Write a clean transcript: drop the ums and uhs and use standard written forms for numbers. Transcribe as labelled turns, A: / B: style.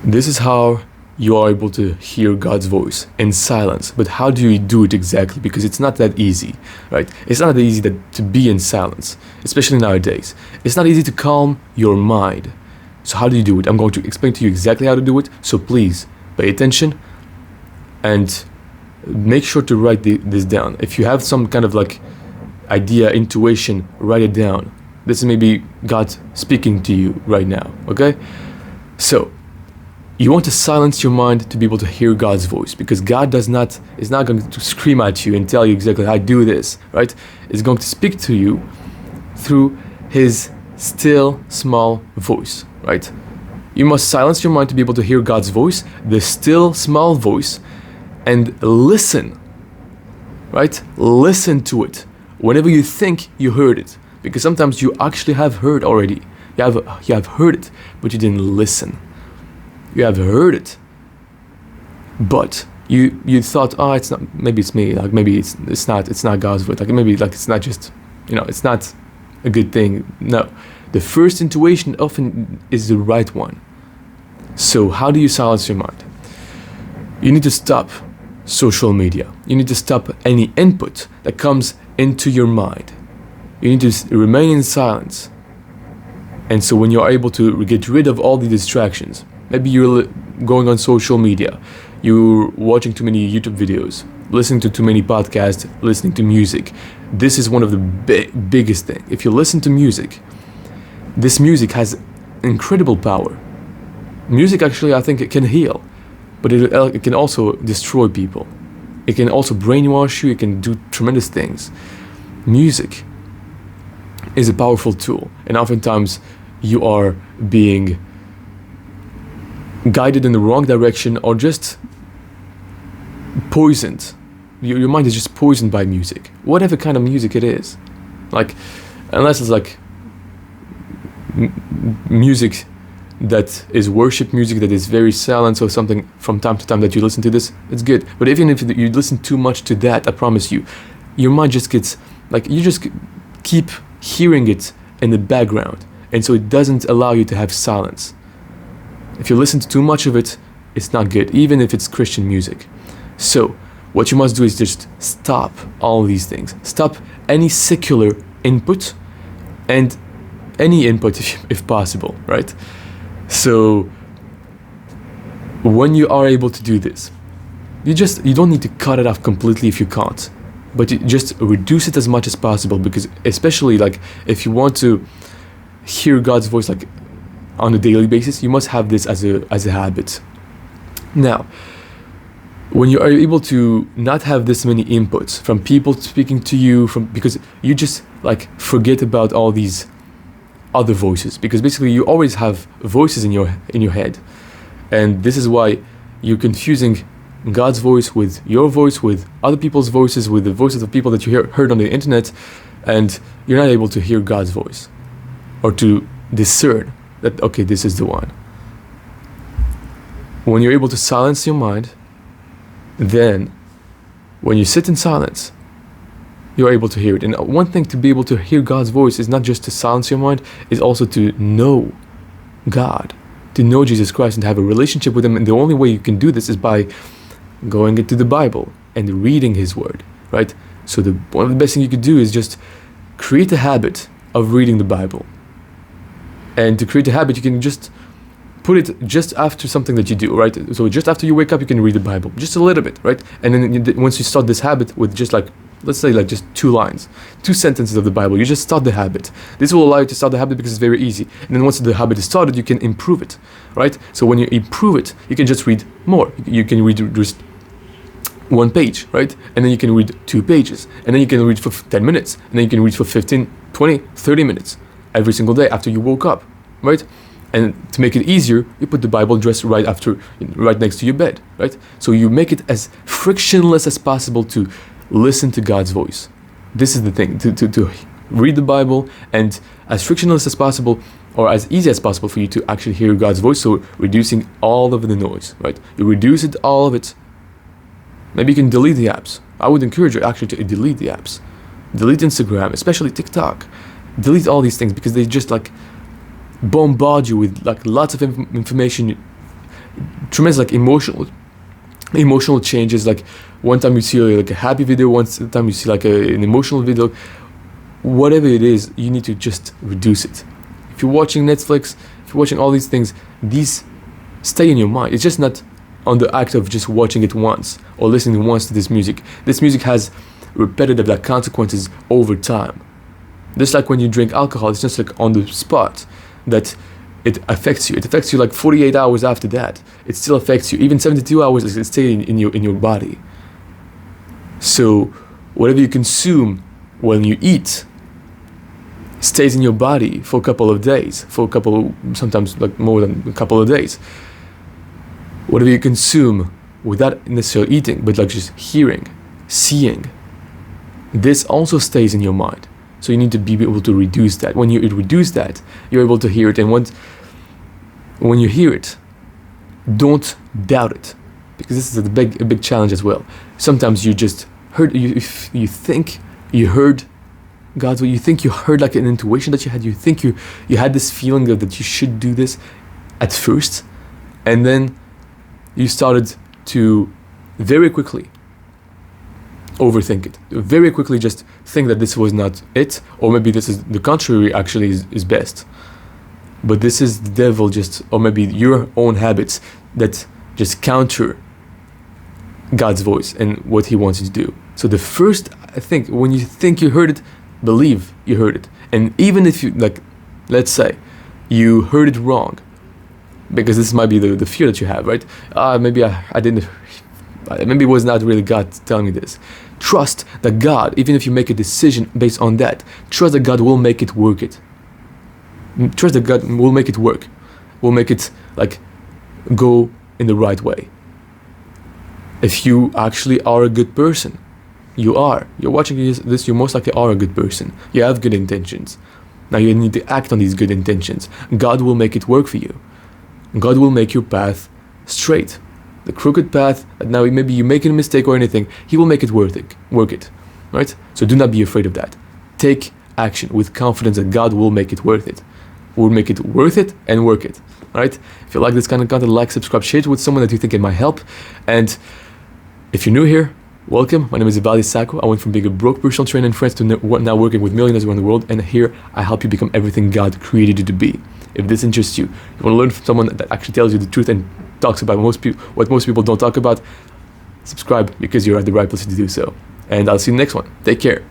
A: This is how you are able to hear God's voice in silence. But how do you do it exactly? Because it's not that easy, right? It's not that easy to be in silence, especially nowadays. It's not easy to calm your mind. So how do you do it? I'm going to explain to you exactly how to do it. So please pay attention and make sure to write this down. If you have some kind of like idea, intuition, write it down. This is maybe God speaking to you right now, okay? So you want to silence your mind to be able to hear God's voice, because God is not going to scream at you and tell you exactly how to do this, right? It's going to speak to you through his still small voice, right? You must silence your mind to be able to hear God's voice, the still small voice, and listen, right? Listen to it whenever you think you heard it, because sometimes you actually have heard already. You have heard it, but you didn't listen. You have heard it, but you thought, oh, it's not. Maybe it's me. Like maybe it's not God's voice. Like maybe like it's not just, it's not a good thing. No, the first intuition often is the right one. So how do you silence your mind? You need to stop social media. You need to stop any input that comes into your mind. You need to remain in silence. And so when you're able to get rid of all the distractions, maybe you're going on social media, you're watching too many YouTube videos, listening to too many podcasts, listening to music. This is one of the biggest things. If you listen to music, this music has incredible power. Music actually, I think it can heal, but it can also destroy people. It can also brainwash you, it can do tremendous things. Music is a powerful tool, and oftentimes you are being guided in the wrong direction or just poisoned. Your mind is just poisoned by music, whatever kind of music it is. Like, unless it's like music that is worship music, that is very silent or something from time to time that you listen to this, it's good. But even if you listen too much to that, I promise you, your mind just gets, like, you just keep hearing it in the background, and so it doesn't allow you to have silence. If you listen to too much of it, it's not good, even if it's Christian music. So what you must do is just stop all these things. Stop any secular input and any input if possible, right? So when you are able to do this, you don't need to cut it off completely if you can't, but you just reduce it as much as possible, because especially like if you want to hear God's voice like on a daily basis, you must have this as a habit. Now, when you are able to not have this many inputs from people speaking to you, because you just like forget about all these other voices, because basically you always have voices in your head, and this is why you're confusing God's voice with your voice, with other people's voices, with the voices of people that you heard on the internet, and you're not able to hear God's voice or to discern that, okay, this is the one. When you're able to silence your mind, then when you sit in silence, you're able to hear it. And one thing to be able to hear God's voice is not just to silence your mind, is also to know God, to know Jesus Christ and have a relationship with him. And the only way you can do this is by going into the Bible and reading his word, right? So one of the best things you could do is just create a habit of reading the Bible. And to create a habit, you can just put it just after something that you do, right? So just after you wake up, you can read the Bible, just a little bit, right? And then once you start this habit with just like, let's say like just 2 lines, 2 sentences of the Bible, you just start the habit. This will allow you to start the habit because it's very easy. And then once the habit is started, you can improve it, right? So when you improve it, you can just read more. You can read just 1 page, right? And then you can read 2 pages. And then you can read for 10 minutes. And then you can read for 15, 20, 30 minutes every single day after you woke up, right? And to make it easier, you put the Bible just right next to your bed, right? So you make it as frictionless as possible to listen to God's voice. This is the thing, to read the Bible, and as frictionless as possible, or as easy as possible for you to actually hear God's voice. So reducing all of the noise, right? You reduce it, all of it. Maybe you can delete the apps. I would encourage you actually to delete the apps. Delete Instagram, especially TikTok. Delete all these things because they just like bombard you with like lots of information tremendous like emotional changes. Like one time you see like a happy video, one time you see like an emotional video. Whatever it is, you need to just reduce it. If you're watching Netflix, if you're watching all these things, these stay in your mind. It's just not on the act of just watching it once or listening once to this music. This music has repetitive like consequences over time. Just like when you drink alcohol, it's just like on the spot that it affects you. It affects you like 48 hours after that. It still affects you. Even 72 hours, it stays in your body. So whatever you consume when you eat stays in your body for a couple of days, sometimes like more than a couple of days. Whatever you consume without necessarily eating, but like just hearing, seeing, this also stays in your mind. So you need to be able to reduce that. When you reduce that, you're able to hear it. And when you hear it, don't doubt it, because this is a big challenge as well. Sometimes you just heard, you think you heard God's way. You think you heard like an intuition that you had. You think you had this feeling that you should do this at first, and then you started to very quickly overthink it. Very quickly just think that this was not it, or maybe this is the contrary actually is best. But this is the devil or maybe your own habits that just counter God's voice and what he wants you to do. So the first, I think, when you think you heard it, believe you heard it. And even if you, like, let's say you heard it wrong, because this might be the fear that you have, right? Maybe I didn't, maybe it was not really God telling me this. Trust that God, even if you make a decision based on that, trust that God will make it work it. Trust that God will make it work. Will make it like go in the right way. If you actually are a good person, you're watching this, you most likely are a good person. You have good intentions. Now you need to act on these good intentions. God will make it work for you. God will make your path straight. The crooked path, now maybe you're making a mistake or anything, he will make it work it, right? So do not be afraid of that. Take action with confidence that God will make it worth it. Will make it worth it and work it, right? If you like this kind of content, like, subscribe, share it with someone that you think it might help. And if you're new here, welcome. My name is Ivaldi Sako. I went from being a broke personal trainer in France to now working with millionaires around the world. And here I help you become everything God created you to be. If this interests you, you want to learn from someone that actually tells you the truth and talks about what most people don't talk about, subscribe, because you're at the right place to do so. And I'll see you in the next one. Take care.